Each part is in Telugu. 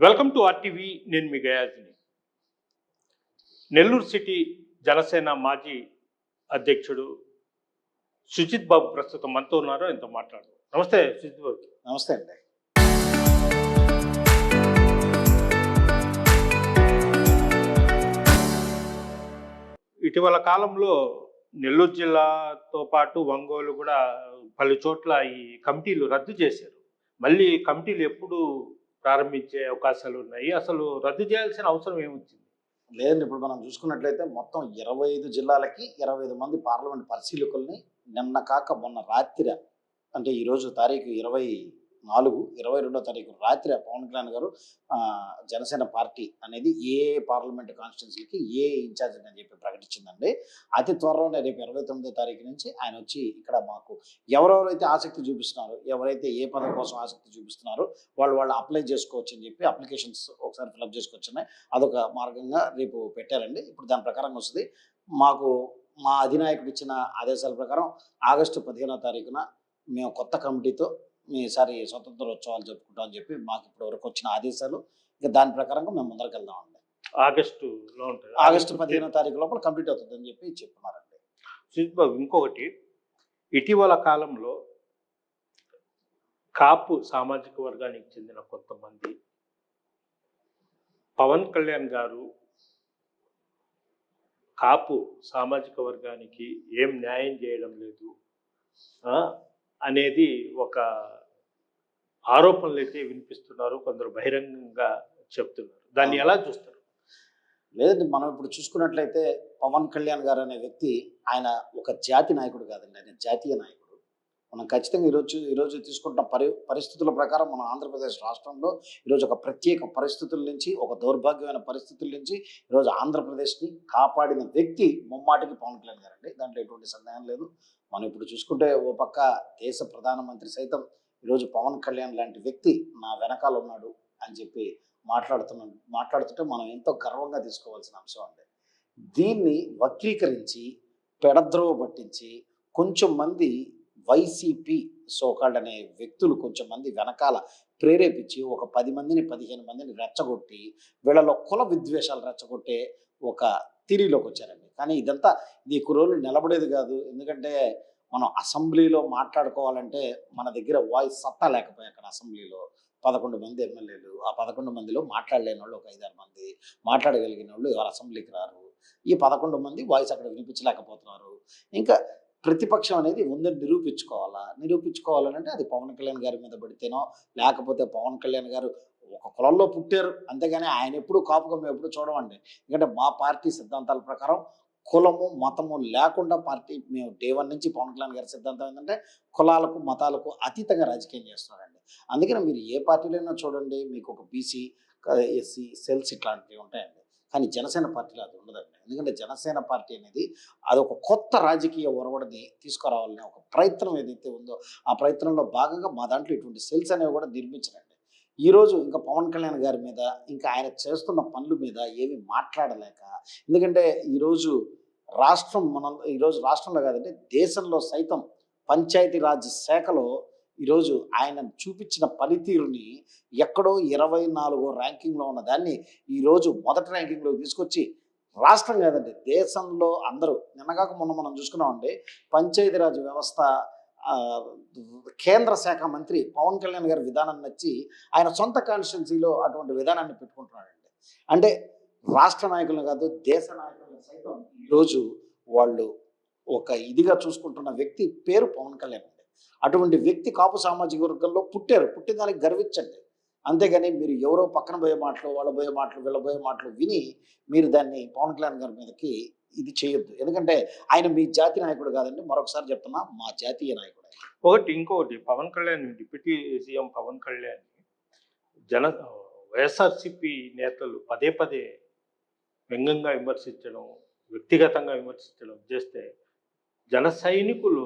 Welcome to RTV. నేను మీ గయాజ్ని. నెల్లూరు సిటీ జనసేన మాజీ అధ్యక్షుడు సుజిత్ బాబు ప్రస్తుతం మనతో ఉన్నారు. ఆయనతో మాట్లాడదాం. నమస్తే సుజిత్ బాబు. నమస్తే అండి. ఇటీవల కాలంలో నెల్లూరు జిల్లాతో పాటు ఒంగోలు కూడా పలు చోట్ల ఈ కమిటీలు రద్దు చేశారు. మళ్ళీ కమిటీలు ఎప్పుడు ప్రారంభించే అవకాశాలు ఉన్నాయి? అసలు రద్దు చేయాల్సిన అవసరం ఏమొచ్చింది? లేదండి, ఇప్పుడు మనం చూసుకున్నట్లయితే మొత్తం 25 జిల్లాలకి 25 మంది పార్లమెంట్ పరిశీలకుల్ని నిన్న కాక మొన్న రాత్రి, అంటే ఈరోజు తారీఖు 22వ తారీఖు రాత్రి పవన్ కళ్యాణ్ గారు జనసేన పార్టీ అనేది ఏ పార్లమెంట్ కాన్స్టిట్యున్సీకి ఏ ఇన్ఛార్జ్ అని చెప్పి ప్రకటించిందండి. అతి త్వరలోనే రేపు 29వ తారీఖు నుంచి ఆయన వచ్చి ఇక్కడ మాకు ఎవరెవరైతే ఆసక్తి చూపిస్తున్నారో, ఎవరైతే ఏ పదవి కోసం ఆసక్తి చూపిస్తున్నారో వాళ్ళు అప్లై చేసుకోవచ్చు అని చెప్పి అప్లికేషన్స్ ఒకసారి ఫిల్అప్ చేసుకోవచ్చు. అదొక మార్గంగా రేపు పెట్టారండి. ఇప్పుడు దాని ప్రకారంగా వస్తుంది. మాకు మా అధినాయకుడు ఇచ్చిన ఆదేశాల ప్రకారం ఆగస్టు 15వ తారీఖున మేము కొత్త కమిటీతో ఈసారి స్వతంత్రోత్సవాలు జరుపుకుంటామని చెప్పి మాకు ఇప్పటి వరకు వచ్చిన ఆదేశాలు. ఇంకా దాని ప్రకారంగా మేము ముందరికి వెళ్దామండి. ఆగస్టులో ఉంటుంది. ఆగస్టు 15వ తారీఖు లోపల కంప్లీట్ అవుతుందని చెప్పి చెప్తున్నారండి. సుజిత్ బాబు, ఇంకొకటి, ఇటీవల కాలంలో కాపు సామాజిక వర్గానికి చెందిన కొంతమంది పవన్ కళ్యాణ్ గారు కాపు సామాజిక వర్గానికి ఏం న్యాయం చేయడం లేదు అనేది ఒక ఆరోపణలు అయితే వినిపిస్తున్నారు. కొందరు బహిరంగంగా చెప్తున్నారు. దాన్ని ఎలా చూస్తారు? లేదండి, మనం ఇప్పుడు చూసుకున్నట్లయితే పవన్ కళ్యాణ్ గారు అనే వ్యక్తి ఆయన ఒక జాతి నాయకుడు కాదండి, ఆయన జాతీయ నాయకుడు. మనం ఖచ్చితంగా ఈరోజు తీసుకుంటున్న పరిస్థితుల ప్రకారం మన ఆంధ్రప్రదేశ్ రాష్ట్రంలో ఈరోజు ఒక ప్రత్యేక పరిస్థితుల నుంచి, ఒక దౌర్భాగ్యమైన పరిస్థితుల నుంచి ఈరోజు ఆంధ్రప్రదేశ్ని కాపాడిన వ్యక్తి ముమ్మాటికి పవన్ కళ్యాణ్ గారు అండి. దాంట్లో ఎటువంటి సందేహం లేదు. మనం ఇప్పుడు చూసుకుంటే ఓ పక్క దేశ ప్రధానమంత్రి ఈరోజు పవన్ కళ్యాణ్ లాంటి వ్యక్తి నా వెనకాల ఉన్నాడు అని చెప్పి మాట్లాడుతుంటే మనం ఎంతో గర్వంగా తీసుకోవాల్సిన అంశం అండి. దీన్ని వక్రీకరించి పెడద్రోవ పట్టించి కొంచెం మంది వైసీపీ సోకాల్డ్ అనే వ్యక్తులు కొంచెం మంది వెనకాల ప్రేరేపించి ఒక 10 మందిని 15 మందిని రెచ్చగొట్టి వీళ్ళలో కుల విద్వేషాలు రెచ్చగొట్టే ఒక తీరిలోకి వచ్చారండి. కానీ ఇది ఎక్కువ రోజులు నిలబడేది కాదు. ఎందుకంటే మనం అసెంబ్లీలో మాట్లాడుకోవాలంటే మన దగ్గర వాయిస్ సత్తా లేకపోయి అక్కడ అసెంబ్లీలో 11 మంది ఎమ్మెల్యేలు, ఆ 11 మందిలో మాట్లాడలేని వాళ్ళు ఒక 5-6 మంది, మాట్లాడగలిగిన వాళ్ళు ఎవరు అసెంబ్లీకి రారు. ఈ 11 మంది వాయిస్ అక్కడ వినిపించలేకపోతున్నారు. ఇంకా ప్రతిపక్షం అనేది ఉందని నిరూపించుకోవాలంటే అది పవన్ కళ్యాణ్ గారి మీద పడితేనో, లేకపోతే పవన్ కళ్యాణ్ గారు ఒక కులంలో పుట్టారు అంతేగాని ఆయన ఎప్పుడు కాపుగా మేము ఎప్పుడు చూడమండి. ఎందుకంటే మా పార్టీ సిద్ధాంతాల ప్రకారం కులము మతము లేకుండా పార్టీ మేము డే 1 నుంచి పవన్ కళ్యాణ్ గారి సిద్ధాంతం ఏంటంటే కులాలకు మతాలకు అతీతంగా రాజకీయం చేస్తున్నారండి. అందుకని మీరు ఏ పార్టీలైనా చూడండి, మీకు ఒక బీసీ, ఎస్సీ సెల్స్ ఇట్లాంటివి ఉంటాయండి. కానీ జనసేన పార్టీలో అది ఉండదండి. ఎందుకంటే జనసేన పార్టీ అనేది అదొక కొత్త రాజకీయ ఒరవడిని తీసుకురావాలనే ఒక ప్రయత్నం ఏదైతే ఉందో ఆ ప్రయత్నంలో భాగంగా మా దాంట్లో ఇటువంటి సెల్స్ అనేవి కూడా నిర్మించరండి. ఈరోజు ఇంకా పవన్ కళ్యాణ్ గారి మీద, ఇంకా ఆయన చేస్తున్న పనుల మీద ఏమీ మాట్లాడలేక, ఎందుకంటే ఈరోజు రాష్ట్రంలో కాదంటే దేశంలో సైతం పంచాయతీరాజ్ శాఖలో ఈరోజు ఆయన చూపించిన పనితీరుని ఎక్కడో 24వ ర్యాంకింగ్లో ఉన్న దాన్ని ఈరోజు మొదటి ర్యాంకింగ్లో తీసుకొచ్చి రాష్ట్రం కాదండి దేశంలో అందరూ నిన్నగాక మొన్న మనం చూసుకున్నామండి. పంచాయతీరాజ్ వ్యవస్థ కేంద్ర శాఖ మంత్రి పవన్ కళ్యాణ్ గారి విధానం నచ్చి ఆయన సొంత కాన్స్టిట్యున్సీలో అటువంటి విధానాన్ని పెట్టుకుంటున్నాడండి. అంటే రాష్ట్ర నాయకులను కాదు దేశ నాయకులను సైతం ఈరోజు వాళ్ళు ఒక ఇదిగా చూసుకుంటున్న వ్యక్తి పేరు పవన్ కళ్యాణ్ అండి. అటువంటి వ్యక్తి కాపు సామాజిక వర్గంలో పుట్టిన దానికి గర్వించండి. అంతేగాని మీరు ఎవరో పక్కన పోయే మాటలు, వాళ్ళ పోయే మాటలు, వీళ్ళ పోయే మాటలు విని మీరు దాన్ని పవన్ కళ్యాణ్ గారి మీదకి ఇది చేయొద్దు. ఎందుకంటే ఆయన మీ జాతి నాయకుడు కాదండి, మరొకసారి చెప్తున్నా, మా జాతీయ నాయకుడు. ఇంకొకటి, పవన్ కళ్యాణ్ డిప్యూటీ సీఎం పవన్ కళ్యాణ్ వైఎస్ఆర్సీపీ నేతలు పదే వ్యంగ్యంగా విమర్శించడం, వ్యక్తిగతంగా విమర్శించడం చేస్తే జన సైనికులు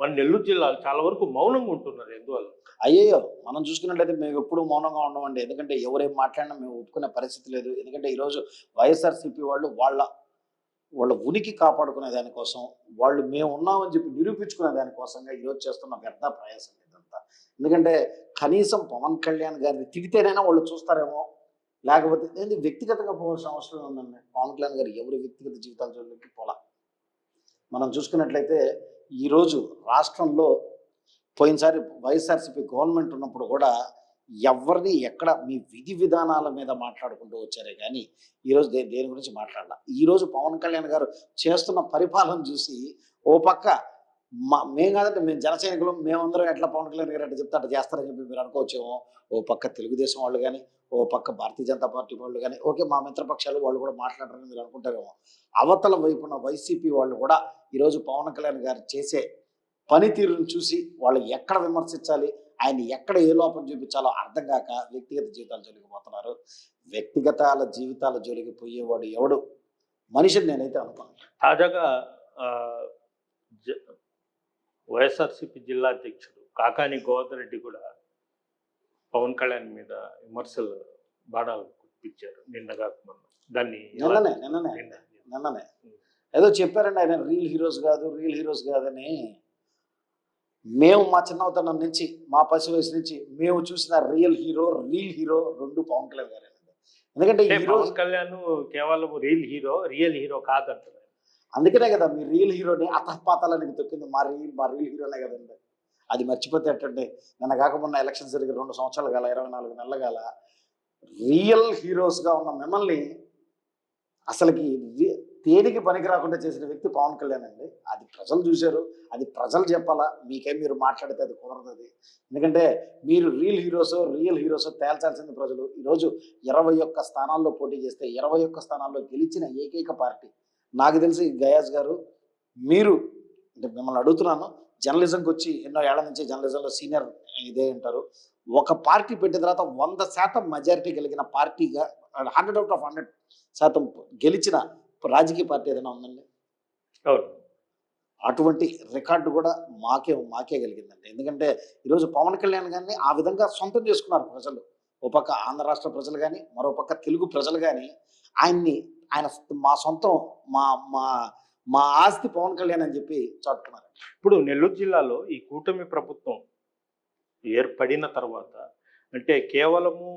మన నెల్లూరు జిల్లాలో చాలా వరకు మౌనంగా ఉంటున్నారు. ఎందువల్ల? అయ్యో, మనం చూసుకున్నట్లయితే మేము ఎప్పుడు మౌనంగా ఉండమండి. ఎందుకంటే ఎవరేం మాట్లాడినా మేము ఒప్పుకునే పరిస్థితి లేదు. ఎందుకంటే ఈరోజు వైఎస్ఆర్సీపీ వాళ్ళు వాళ్ళ ఉనికి కాపాడుకునే దానికోసం, వాళ్ళు మేము ఉన్నామని చెప్పి నిరూపించుకునే దానికోసంగా ఈరోజు చేస్తున్న వ్యర్థ ప్రయాసం ఇదంతా. ఎందుకంటే కనీసం పవన్ కళ్యాణ్ గారిని తిడితేనైనా వాళ్ళు చూస్తారేమో లేకపోతే ఏంది వ్యక్తిగతంగా పోవాల్సిన అవసరం ఉందండి. పవన్ కళ్యాణ్ గారు ఎవరి వ్యక్తిగత జీవితాల జోలికి పోలా. మనం చూసుకున్నట్లయితే ఈరోజు రాష్ట్రంలో పోయినసారి వైఎస్ఆర్సీపీ గవర్నమెంట్ ఉన్నప్పుడు కూడా ఎవరిని ఎక్కడ మీ విధి విధానాల మీద మాట్లాడుకుంటూ వచ్చారే కానీ ఈరోజు దేని గురించి మాట్లాడాల. ఈరోజు పవన్ కళ్యాణ్ గారు చేస్తున్న పరిపాలన చూసి ఓ పక్క మేము కాదంటే మేము జన సైనికులు మేమందరం ఎట్లా పవన్ కళ్యాణ్ గారు ఎట్లా చెప్తే అట్లా చేస్తారని చెప్పి మీరు అనుకోవచ్చేమో. ఓ పక్క తెలుగుదేశం వాళ్ళు కానీ, ఓ పక్క భారతీయ జనతా పార్టీ వాళ్ళు కానీ, ఓకే మా మిత్రపక్షాలు వాళ్ళు కూడా మాట్లాడారని మీరు అనుకుంటారేమో. అవతల వైపున వైసీపీ వాళ్ళు కూడా ఈరోజు పవన్ కళ్యాణ్ గారు చేసే పనితీరును చూసి వాళ్ళు ఎక్కడ విమర్శించాలి, ఆయన ఎక్కడ ఏ లోపం చూపించాలో అర్థం కాక వ్యక్తిగత జీవితాల జోలికి పోతున్నారు. వ్యక్తిగతాల జీవితాల జోలికి పోయేవాడు ఎవడు మనిషిని నేనైతే అనుకున్నాను. తాజాగా వైఎస్ఆర్సీపీ జిల్లా అధ్యక్షుడు కాకాని గోవర్ధన్ రెడ్డి కూడా పవన్ కళ్యాణ్ మీద విమర్శలు బాణాలు కుట్టించారు నిన్నగా మొన్న. దాన్ని నిన్ననే ఏదో చెప్పారండి, ఆయన రియల్ హీరోస్ కాదని. మేము మా చిన్నతనం నుంచి మా పసి వయసు నుంచి మేము చూసిన రియల్ హీరో రెండు పవన్ కళ్యాణ్ గారే. ఎందుకంటే పవన్ కళ్యాణ్ కేవలం రియల్ హీరో కాదంటారు. అందుకనే కదా మీ రియల్ హీరోని అతపాతాలని తొక్కింది మా రియల్ హీరోనే కదండి. అది మర్చిపోతే ఎట్టండి. నిన్న కాకుండా ఎలక్షన్స్ జరిగి 2 సంవత్సరాలు కాల 24 నెలలు కాల రియల్ హీరోస్గా ఉన్న మిమ్మల్ని అసలుకి దేనికి పనికి రాకుండా చేసిన వ్యక్తి పవన్ కళ్యాణ్ అండి. అది ప్రజలు చూశారు, అది ప్రజలు చెప్పాలా. మీరు మాట్లాడితే అది కుదరదు. ఎందుకంటే మీరు రియల్ హీరోసో తేల్చాల్సింది ప్రజలు. ఈరోజు 21 స్థానాల్లో పోటీ చేస్తే 21 స్థానాల్లో గెలిచిన ఏకైక పార్టీ నాకు తెలిసి గయాజ్ గారు. మీరు అంటే మిమ్మల్ని అడుగుతున్నాను, జర్నలిజంకి వచ్చి ఎన్నో ఏళ్ల నుంచి జర్నలిజంలో సీనియర్ ఇదే ఉంటారు. ఒక పార్టీ పెట్టిన తర్వాత 100% మెజారిటీ కలిగిన పార్టీగా 100% గెలిచిన రాజకీయ పార్టీ ఏదైనా ఉందండి? అటువంటి రికార్డు కూడా మాకే కలిగిందండి. ఎందుకంటే ఈరోజు పవన్ కళ్యాణ్ గారిని ఆ విధంగా సొంతం చేసుకున్నారు ప్రజలు. ఓ పక్క ఆంధ్ర రాష్ట్ర ప్రజలు కానీ, మరో పక్క తెలుగు ప్రజలు కానీ ఆయన మా సొంతం మా ఆస్తి పవన్ కళ్యాణ్ అని చెప్పి చాటుకున్నారు. ఇప్పుడు నెల్లూరు జిల్లాలో ఈ కూటమి ప్రభుత్వం ఏర్పడిన తర్వాత అంటే కేవలము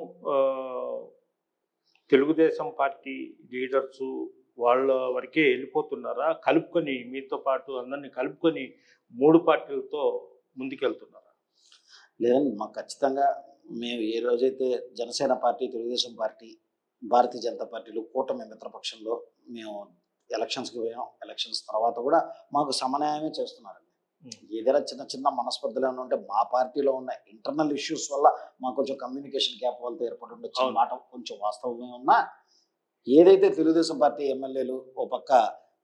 తెలుగుదేశం పార్టీ లీడర్సు వాళ్ళ వరకే వెళ్ళిపోతున్నారా, కలుపుకొని మీతో పాటు అందరినీ కలుపుకొని 3 పార్టీలతో ముందుకెళ్తున్నారా? లేదండి, మాకు ఖచ్చితంగా మేము ఏ రోజైతే జనసేన పార్టీ, తెలుగుదేశం పార్టీ, భారతీయ జనతా పార్టీలు కూటమి మిత్రపక్షంలో మేము ఎలక్షన్స్కి పోయాం. ఎలక్షన్స్ తర్వాత కూడా మాకు సమన్వయమే చేస్తున్నారండి. ఏదైనా చిన్న మనస్పర్ధలు ఏమైనా ఉంటే మా పార్టీలో ఉన్న ఇంటర్నల్ ఇష్యూస్ వల్ల మాకు కొంచెం కమ్యూనికేషన్ గ్యాప్ వాళ్ళతో ఏర్పడి ఉండొచ్చు మాట కొంచెం వాస్తవమే ఉన్నా, ఏదైతే తెలుగుదేశం పార్టీ ఎమ్మెల్యేలు ఓ పక్క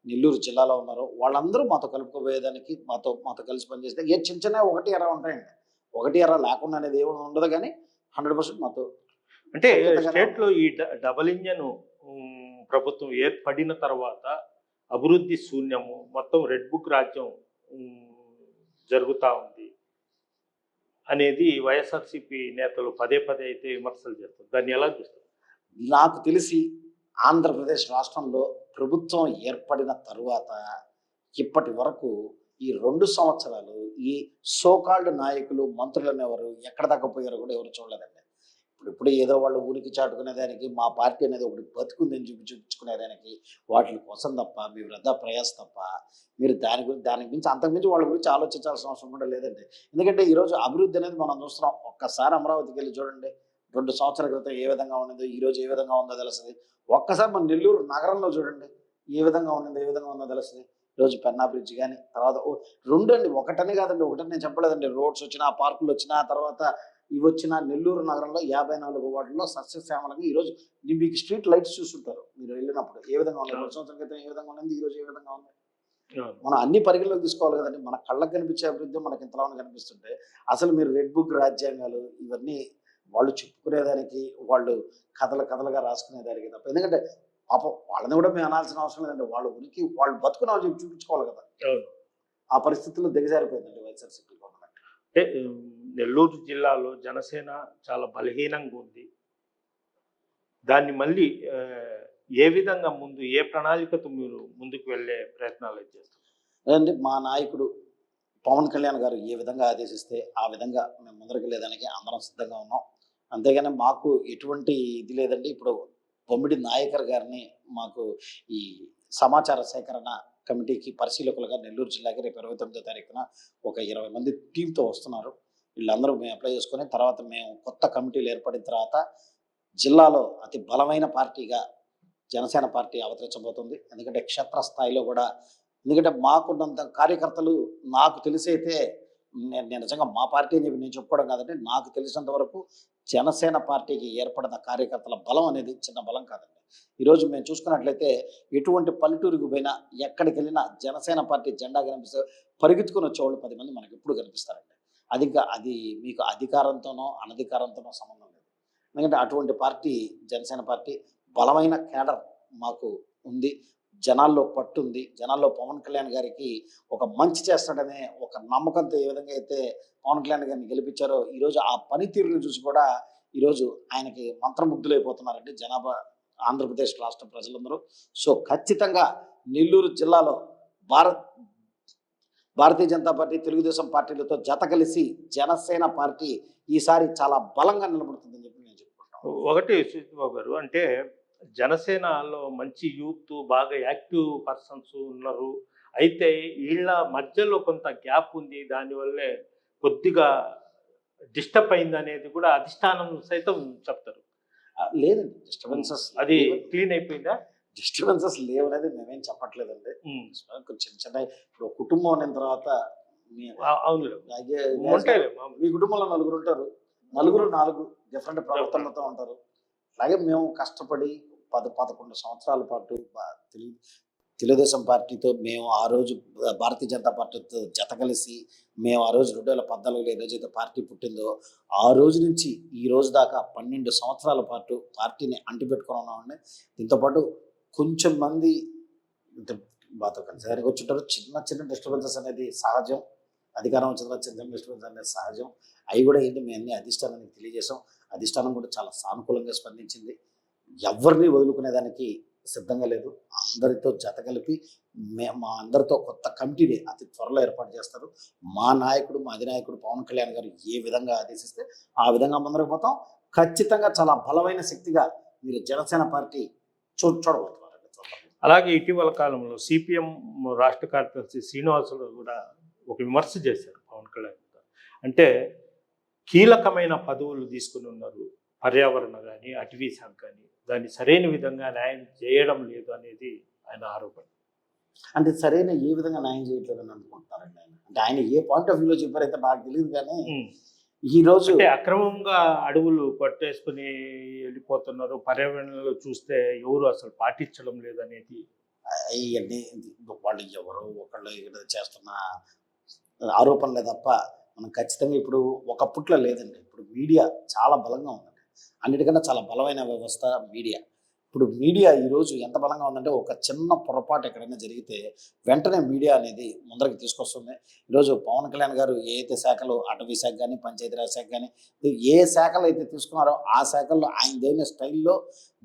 నెల్లూరు జిల్లాలో ఉన్నారో వాళ్ళందరూ మాతో కలుపుకోబోయేదానికి మాతో కలిసి పనిచేస్తే ఏ చిన్న 1-2 ఉంటాయండి. 1-2 లేకుండా అనేది ఏమి ఉండదు, కానీ 100% మాతో. అంటే స్టేట్లో ఈ డబుల్ ఇంజన్ ప్రభుత్వం ఏర్పడిన తర్వాత అభివృద్ధి శూన్యము, మొత్తం రెడ్ బుక్ రాజ్యం జరుగుతూ ఉంది అనేది వైఎస్ఆర్సీపీ నేతలు పదే అయితే విమర్శలు చేస్తారు. దాన్ని ఎలా చూస్తారు? నాకు తెలిసి ఆంధ్రప్రదేశ్ రాష్ట్రంలో ప్రభుత్వం ఏర్పడిన తరువాత ఇప్పటి వరకు ఈ 2 సంవత్సరాలు ఈ సోకాల్డ్ నాయకులు, మంత్రులు అనేవారు ఎక్కడ దాకా పోయారో కూడా ఎవరు చూడలేదండి. ఇప్పుడు ఏదో వాళ్ళు ఊరికి చాటుకునేదానికి మా పార్టీ అనేది ఒకటి బతుకుందని చూపించుకునేదానికి వాటి కోసం తప్ప మీ వృధా ప్రయాస తప్ప మీరు దానికి మించి అంతకుమించి వాళ్ళ గురించి ఆలోచించాల్సిన అవసరం కూడా లేదండి. ఎందుకంటే ఈరోజు అభివృద్ధి అనేది మనం చూస్తున్నాం. ఒక్కసారి అమరావతికి వెళ్ళి చూడండి, 2 సంవత్సరాల క్రితం ఏ విధంగా ఉండేదో ఈరోజు ఏ విధంగా ఉందో తెలుస్తుంది. ఒక్కసారి మన నెల్లూరు నగరంలో చూడండి ఏ విధంగా ఉందో తెలుస్తుంది. ఈరోజు పెన్నా బ్రిడ్జ్ కానీ, తర్వాత 2 అండి, ఒకటనే కాదండి, ఒకటని నేను చెప్పలేదండి. రోడ్స్ వచ్చినా, పార్కులు వచ్చినా, తర్వాత ఇవి వచ్చిన నెల్లూరు నగరంలో 54 వార్డుల్లో సస్యశ్యామలంగా ఈరోజు మీకు స్ట్రీట్ లైట్స్ చూస్తుంటారు మీరు వెళ్ళినప్పుడు ఏ విధంగా ఉన్నాయి. 2 సంవత్సరాల క్రితం ఏ విధంగా ఉంది, ఈరోజు ఏ విధంగా ఉంది. మనం అన్ని పరిగణలోకి తీసుకోవాలి కదండి. మన కళ్ళకు కనిపించే అభివృద్ధి మనకి ఇంతలా కనిపిస్తుంటే అసలు మీరు రెడ్ బుక్ రాజ్యాంగాలు ఇవన్నీ వాళ్ళు చెప్పుకునేదానికి, వాళ్ళు కథలుగా రాసుకునేదానికి తప్ప. ఎందుకంటే పాపం వాళ్ళని కూడా మేము అనాల్సిన అవసరం లేదండి. వాళ్ళ ఉనికి వాళ్ళు బతుకున్న వాళ్ళు చూపించుకోవాలి కదా. ఆ పరిస్థితుల్లో దిగజారిపోయిందండి వైఎస్ఆర్సీపీ గవర్నమెంట్. అంటే నెల్లూరు జిల్లాలో జనసేన చాలా బలహీనంగా ఉంది. దాన్ని మళ్ళీ ఏ విధంగా ఏ ప్రణాళికతో మీరు ముందుకు వెళ్ళే ప్రయత్నాలు చేస్తారు? అదండి, మా నాయకుడు పవన్ కళ్యాణ్ గారు ఏ విధంగా ఆదేశిస్తే ఆ విధంగా మేము ముందరికి వెళ్ళేదానికి అందరం సిద్ధంగా ఉన్నాం. అంతేగాని మాకు ఎటువంటి ఇది లేదండి. ఇప్పుడు బొమ్మిడి నాయకర్ గారిని మాకు ఈ సమాచార సేకరణ కమిటీకి పరిశీలకులుగా నెల్లూరు జిల్లాకి రేపు 29వ తారీఖున ఒక 20 మంది టీంతో వస్తున్నారు. వీళ్ళందరూ మేము అప్లై చేసుకొని తర్వాత మేము కొత్త కమిటీలు ఏర్పడిన తర్వాత జిల్లాలో అతి బలమైన పార్టీగా జనసేన పార్టీ అవతరించబోతుంది. ఎందుకంటే క్షేత్రస్థాయిలో కూడా ఎందుకంటే మాకున్నంత కార్యకర్తలు నాకు తెలిసి అయితే నేను నిజంగా మా పార్టీ అని చెప్పి నేను చెప్పుకోవడం కాదండి. నాకు తెలిసినంత వరకు జనసేన పార్టీకి ఏర్పడిన కార్యకర్తల బలం అనేది చిన్న బలం కాదండి. ఈరోజు మేము చూసుకున్నట్లయితే ఎటువంటి పల్లెటూరుకు పోయినా ఎక్కడికి వెళ్ళినా జనసేన పార్టీ జెండా కనిపిస్తే పరిగెత్తుకుని వచ్చేవాళ్ళు 10 మంది మనకి ఎప్పుడు కనిపిస్తారండి. అది మీకు అధికారంతోనో అనధికారంతోనో సంబంధం లేదు. ఎందుకంటే అటువంటి పార్టీ జనసేన పార్టీ బలమైన కేడర్ మాకు ఉంది. జనాల్లో పట్టుంది. జనాల్లో పవన్ కళ్యాణ్ గారికి ఒక మంచి చేస్తాడనే ఒక నమ్మకంతో ఏ విధంగా అయితే పవన్ కళ్యాణ్ గారిని గెలిపించారో ఈరోజు ఆ పనితీరుని చూసి కూడా ఈరోజు ఆయనకి మంత్రముగ్ధులైపోతున్నారండి జనాభా ఆంధ్రప్రదేశ్ రాష్ట్ర ప్రజలందరూ. సో ఖచ్చితంగా నెల్లూరు జిల్లాలో భారతీయ జనతా పార్టీ తెలుగుదేశం పార్టీలతో జత కలిసి జనసేన పార్టీ ఈసారి చాలా బలంగా నిలబడుతుందని చెప్పి నేను చెప్పుకుంటాను. ఒకటి సుజిత్ గారు, అంటే జనసేనలో మంచి యూత్ బాగా యాక్టివ్ పర్సన్స్ ఉన్నారు. అయితే వీళ్ళ మధ్యలో కొంత గ్యాప్ ఉంది. దానివల్లే కొద్దిగా డిస్టర్బ్ అయింది అనేది కూడా అధిష్టానం సైతం చెప్తారు. లేదండి అది క్లీన్ అయిపోయిందా? డిస్టర్బెన్సెస్ లేవనేది మేమేం చెప్పట్లేదండి. చిన్న చిన్న ఇప్పుడు కుటుంబం అయిన తర్వాత అవును, మీ కుటుంబంలో నలుగురు ఉంటారు. నలుగురు 4 డిఫరెంట్ ప్రవర్తనలతో ఉంటారు. అలాగే మేము కష్టపడి 10-11 సంవత్సరాల పాటు తెలుగుదేశం పార్టీతో మేము ఆ రోజు భారతీయ జనతా పార్టీతో జత కలిసి మేము ఆ రోజు 2014లో ఏదైతే పార్టీ పుట్టిందో ఆ రోజు నుంచి ఈ రోజు దాకా 12 సంవత్సరాల పాటు పార్టీని అంటిపెట్టుకుని ఉన్నామండి. దీంతోపాటు కొంచెం మంది మాతో కలిసి దగ్గరికి వచ్చుంటారు. చిన్న చిన్న డిస్టర్బెన్సెస్ అనేది సహజం. అధికారం వచ్చిన చిన్న డిస్టర్బెన్స్ అనేది సహజం. అవి కూడా ఏంటి మేము అన్ని అధిష్టానానికి తెలియజేసాం. అధిష్టానం కూడా చాలా సానుకూలంగా స్పందించింది. ఎవరిని వదులుకునేదానికి సిద్ధంగా లేదు. అందరితో జత కలిపి మా అందరితో కొత్త కమిటీని అతి త్వరలో ఏర్పాటు చేస్తారు. మా అధినాయకుడు పవన్ కళ్యాణ్ గారు ఏ విధంగా ఆదేశిస్తే ఆ విధంగా ముందరకు పోతాం. ఖచ్చితంగా చాలా బలమైన శక్తిగా మీరు జనసేన పార్టీ చూడబోతున్నారు. అలాగే ఇటీవల కాలంలో సిపిఎం రాష్ట్ర కార్యదర్శి శ్రీనివాసులు కూడా ఒక విమర్శ చేశారు పవన్ కళ్యాణ్ గారు. అంటే కీలకమైన పదవులు తీసుకుని ఉన్నారు, పర్యావరణ కానీ అటవీ శాఖ కానీ, దాన్ని సరైన విధంగా న్యాయం చేయడం లేదు అనేది ఆయన ఆరోపణ. అంటే సరైన ఏ విధంగా న్యాయం చేయట్లేదని అనుకుంటున్నారండి ఆయన? అంటే ఆయన ఏ పాయింట్ ఆఫ్ వ్యూలో చెప్పారైతే నాకు తెలియదు. కానీ ఈ రోజు అక్రమంగా అడవులు పట్టేసుకుని వెళ్ళిపోతున్నారు, పర్యావరణంలో చూస్తే ఎవరు అసలు పాటించడం లేదనేది ఇవన్నీ వాళ్ళు ఎవరో ఒకళ్ళు ఇక్కడ చేస్తున్న ఆరోపణలే తప్ప మనం ఖచ్చితంగా ఇప్పుడు ఒకప్పట్లో లేదండి. ఇప్పుడు మీడియా చాలా బలంగా ఉందండి. అన్నిటికన్నా చాలా బలమైన వ్యవస్థ మీడియా. ఇప్పుడు మీడియా ఈరోజు ఎంత బలంగా ఉందంటే ఒక చిన్న పొరపాటు ఎక్కడైనా జరిగితే వెంటనే మీడియా అనేది ముందరికి తీసుకొస్తుంది. ఈరోజు పవన్ కళ్యాణ్ గారు ఏ అయితే శాఖలు అటవీ శాఖ కానీ పంచాయతీరాజ్ శాఖ కానీ ఏ శాఖలు అయితే తీసుకున్నారో ఆ శాఖల్లో ఆయన దేని స్టైల్లో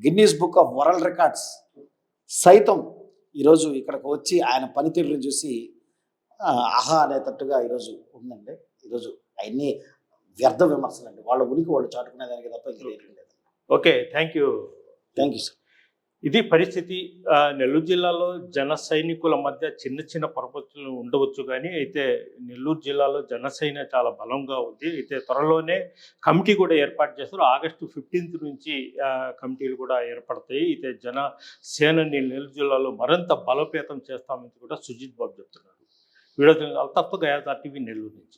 Guinness book of world records సైతం ఈరోజు ఇక్కడికి వచ్చి ఆయన పనితీరుని చూసి ఆహా అనేటట్టుగా ఈరోజు ఉందండి. ఈరోజు అవన్నీ వ్యర్థ విమర్శలు అండి. వాళ్ళ ఉనికి వాళ్ళు చాటుకునేదానికి తప్ప ఇంకా లేదు. Okay, thank you sir. ఇది పరిస్థితి. నెల్లూరు జిల్లాలో జన సైనికుల మధ్య చిన్న చిన్న పొరపచ్చులు ఉండవచ్చు, కానీ అయితే నెల్లూరు జిల్లాలో జనసేన చాలా బలంగా ఉంది. అయితే త్వరలోనే కమిటీ కూడా ఏర్పాటు చేస్తారు. ఆగస్టు 15 నుంచి కమిటీలు కూడా ఏర్పడతాయి. అయితే జనసేనని నెల్లూరు జిల్లాలో మరింత బలోపేతం చేస్తామని కూడా సుజిత్ బాబు చెప్తున్నారు. వీడియో తప్పగా టీవీ నెల్లూరు నుంచి.